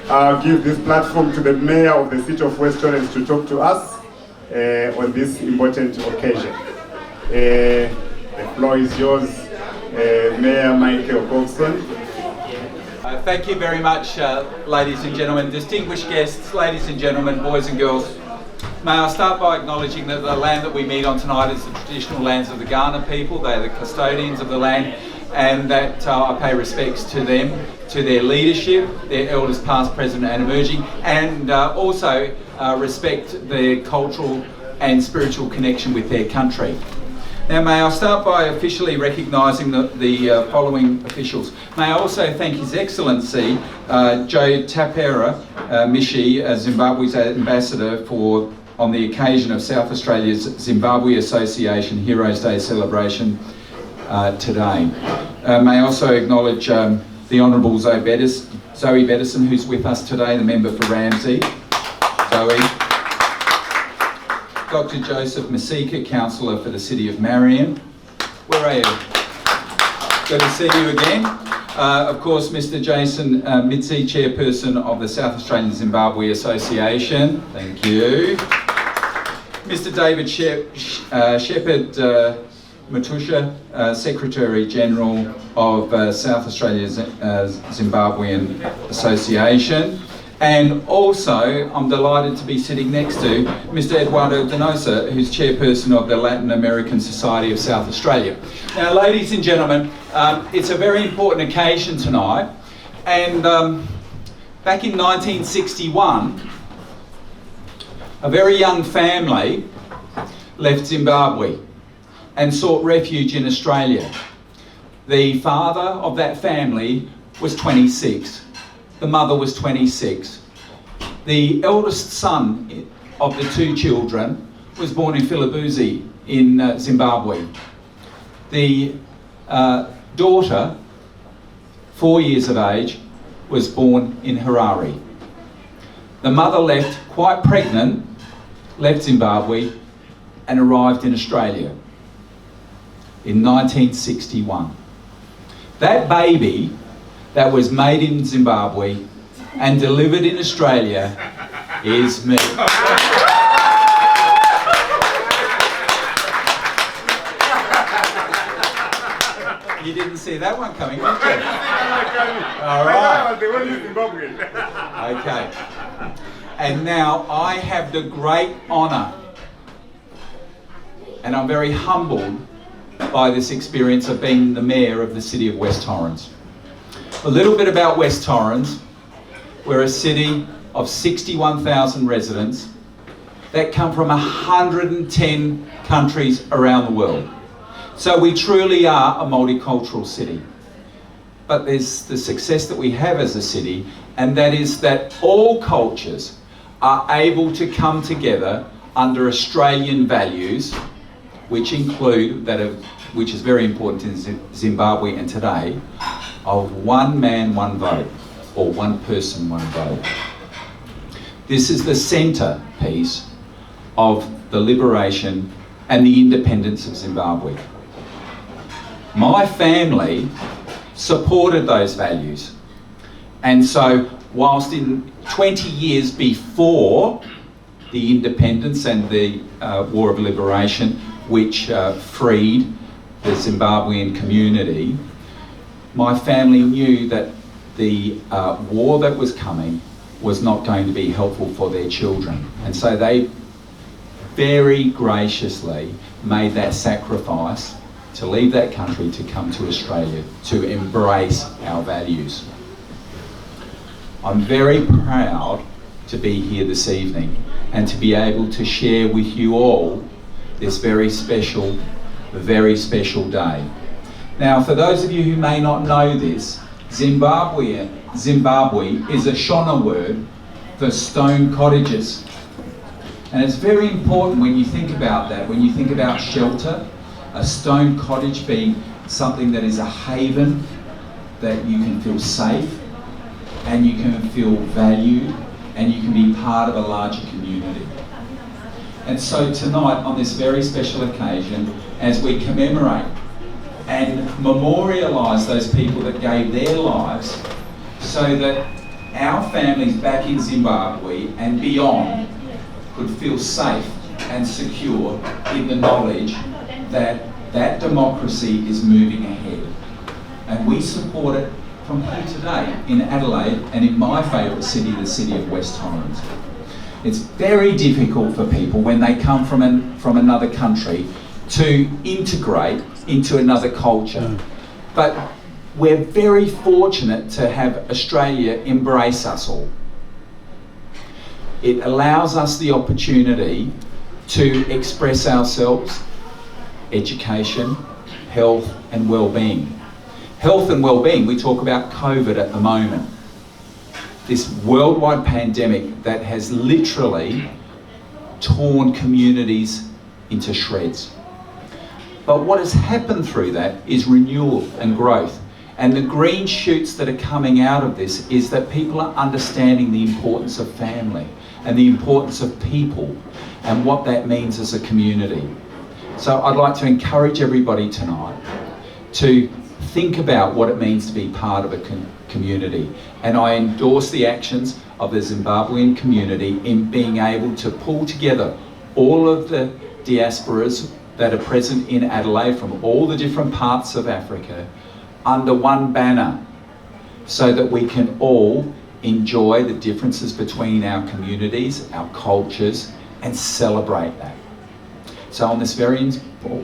give this platform to the Mayor of the City of West Torrens to talk to us on this important occasion. The floor is yours, Mayor Michael Coxon. Thank you very much, ladies and gentlemen, distinguished guests, ladies and gentlemen, boys and girls. May I start by acknowledging that the land that we meet on tonight is the traditional lands of the Kaurna people. They are the custodians of the land, and that I pay respects to them, to their leadership, their elders past, present and emerging, and also respect their cultural and spiritual connection with their country. Now, may I start by officially recognising the following officials. May I also thank His Excellency Joe Tapera Mishi, Zimbabwe's ambassador, on the occasion of South Australia's Zimbabwe Association Heroes Day celebration today. May I also acknowledge the Honourable Zoe Bettison, who's with us today, the member for Ramsey. Zoe. Dr. Joseph Masika, Councillor for the City of Marion. Where are you? Good to see you again. Of course, Mr. Jason Mitzi, Chairperson of the South Australian Zimbabwe Association. Thank you. Mr. David Shepherd Matusha, Secretary General of South Australia's Zimbabwean Association. And also, I'm delighted to be sitting next to Mr. Eduardo Donosa, who's Chairperson of the Latin American Society of South Australia. Now, ladies and gentlemen, it's a very important occasion tonight. And back in 1961, a very young family left Zimbabwe and sought refuge in Australia. The father of that family was 26. The mother was 26. The eldest son of the two children was born in Philibuzi in Zimbabwe. The daughter, 4 years of age, was born in Harare. The mother left quite pregnant, left Zimbabwe and arrived in Australia in 1961. That baby that was made in Zimbabwe and delivered in Australia is me. You didn't see that one coming, did you? All right. Okay. And now I have the great honour, and I'm very humbled by this experience of being the Mayor of the City of West Torrens. A little bit about West Torrens. We're a city of 61,000 residents that come from 110 countries around the world. So we truly are a multicultural city. But there's the success that we have as a city, and that is that all cultures are able to come together under Australian values, which include which is very important in Zimbabwe and today, of one man, one vote, or one person, one vote. This is the centrepiece of the liberation and the independence of Zimbabwe. My family supported those values. And so, whilst in 20 years before the independence and the War of Liberation, which freed the Zimbabwean community, my family knew that the war that was coming was not going to be helpful for their children. And so they very graciously made that sacrifice to leave that country to come to Australia, to embrace our values. I'm very proud to be here this evening and to be able to share with you all this very special day. Now, for those of you who may not know this, Zimbabwe is a Shona word for stone cottages. And it's very important when you think about that, when you think about shelter, a stone cottage being something that is a haven, that you can feel safe, and you can feel valued, and you can be part of a larger community. And so tonight, on this very special occasion, as we commemorate and memorialise those people that gave their lives so that our families back in Zimbabwe and beyond could feel safe and secure in the knowledge that that democracy is moving ahead. And we support it from here today in Adelaide and in my favourite city, the city of West Torrens. It's very difficult for people when they come from another country to integrate into another culture. But we're very fortunate to have Australia embrace us all. It allows us the opportunity to express ourselves, education, health and well-being. Health and well-being, we talk about COVID at the moment. This worldwide pandemic that has literally torn communities into shreds. But what has happened through that is renewal and growth. And the green shoots that are coming out of this is that people are understanding the importance of family and the importance of people and what that means as a community. So I'd like to encourage everybody tonight to think about what it means to be part of a community. And I endorse the actions of the Zimbabwean community in being able to pull together all of the diasporas that are present in Adelaide from all the different parts of Africa under one banner so that we can all enjoy the differences between our communities, our cultures, and celebrate that. So on this very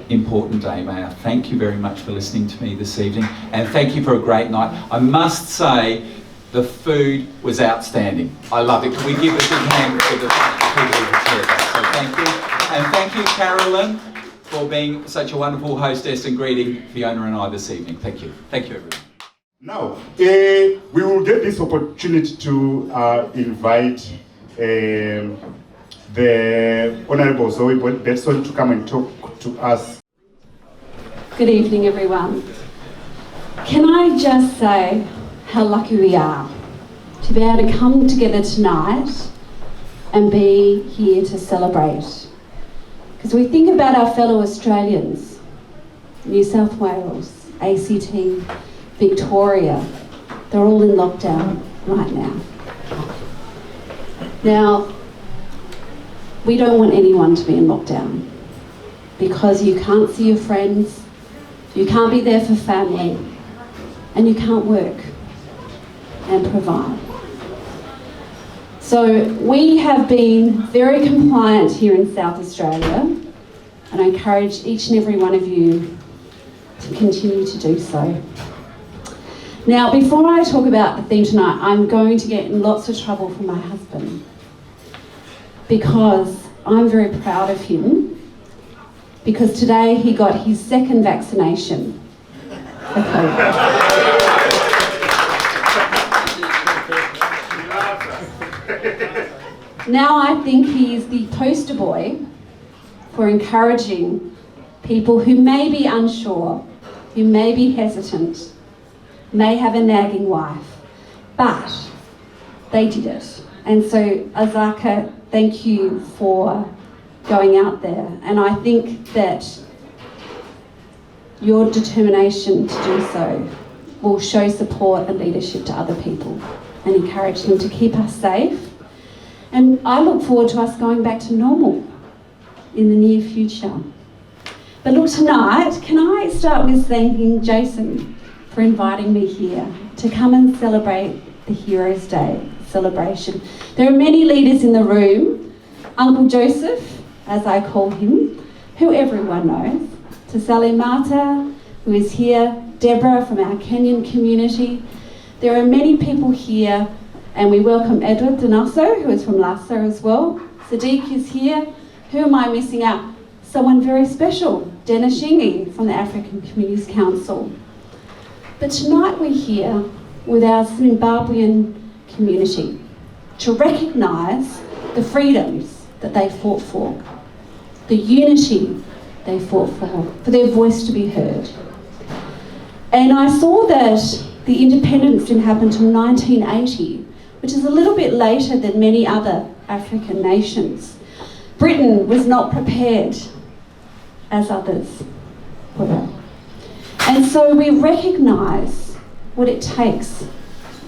important day, may I thank you very much for listening to me this evening, and thank you for a great night. I must say, the food was outstanding. I love it. Can we give a big hand for the people who prepared that? So thank you. And thank you, Carolyn, for being such a wonderful hostess and greeting Fiona and I this evening. Thank you. Thank you, everyone. Now, we will get this opportunity to invite the Honourable Zoe Bettison to come and talk to us. Good evening, everyone. Can I just say how lucky we are to be able to come together tonight and be here to celebrate. Because we think about our fellow Australians, New South Wales, ACT, Victoria, they're all in lockdown right now. Now, we don't want anyone to be in lockdown because you can't see your friends, you can't be there for family, and you can't work and provide. So we have been very compliant here in South Australia, and I encourage each and every one of you to continue to do so. Now, before I talk about the theme tonight, I'm going to get in lots of trouble from my husband because I'm very proud of him, because today he got his second vaccination for COVID. Now I think he is the poster boy for encouraging people who may be unsure, who may be hesitant, may have a nagging wife, but they did it. And so, Azaka, thank you for going out there. And I think that your determination to do so will show support and leadership to other people and encourage them to keep us safe. And I look forward to us going back to normal in the near future. But look, tonight, can I start with thanking Jason for inviting me here to come and celebrate the Heroes' Day celebration. There are many leaders in the room. Uncle Joseph, as I call him, who everyone knows. Tasali Mata, who is here. Deborah from our Kenyan community. There are many people here, and we welcome Edward Donasso, who is from Lhasa as well. Sadiq is here. Who am I missing out? Someone very special, Dennis Shingi from the African Communities Council. But tonight we're here with our Zimbabwean community to recognise the freedoms that they fought for, the unity they fought for their voice to be heard. And I saw that the independence didn't happen until 1980, which is a little bit later than many other African nations. Britain was not prepared as others were. And so we recognise what it takes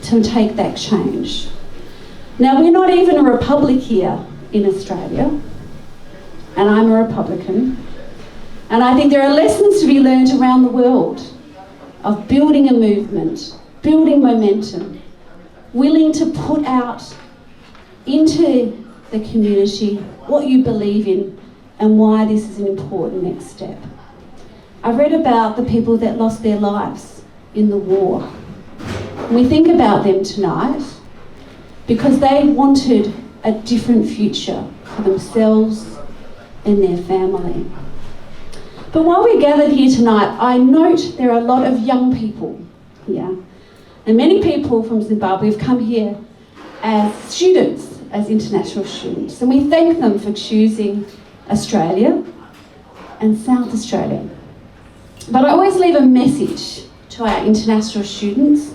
to take that change. Now, we're not even a republic here in Australia, and I'm a Republican, and I think there are lessons to be learned around the world of building a movement, building momentum, willing to put out into the community what you believe in and why this is an important next step. I read about the people that lost their lives in the war. We think about them tonight because they wanted a different future for themselves and their family. But while we're gathered here tonight, I note there are a lot of young people here. And many people from Zimbabwe have come here as students, as international students. And we thank them for choosing Australia and South Australia. But I always leave a message to our international students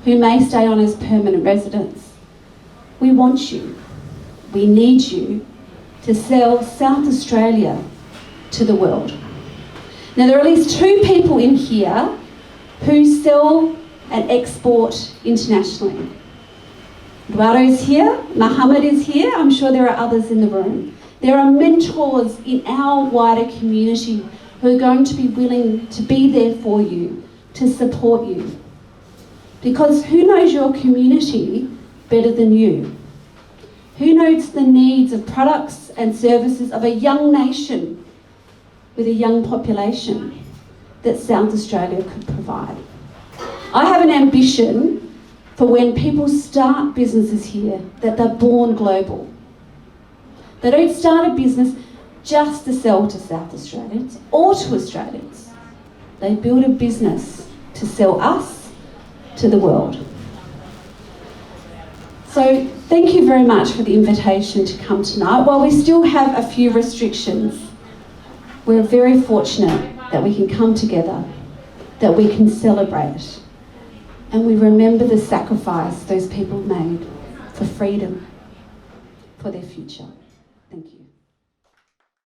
who may stay on as permanent residents. We want you, we need you to sell South Australia to the world. Now, there are at least 2 people in here who sell and export internationally. Eduardo is here, Mohammed is here, I'm sure there are others in the room. There are mentors in our wider community who are going to be willing to be there for you, to support you. Because who knows your community better than you? Who knows the needs of products and services of a young nation with a young population that South Australia could provide? I have an ambition for when people start businesses here that they're born global. They don't start a business just to sell to South Australians or to Australians. They build a business to sell us to the world. So thank you very much for the invitation to come tonight. While we still have a few restrictions, we're very fortunate that we can come together, that we can celebrate, and we remember the sacrifice those people made for freedom, for their future. Thank you.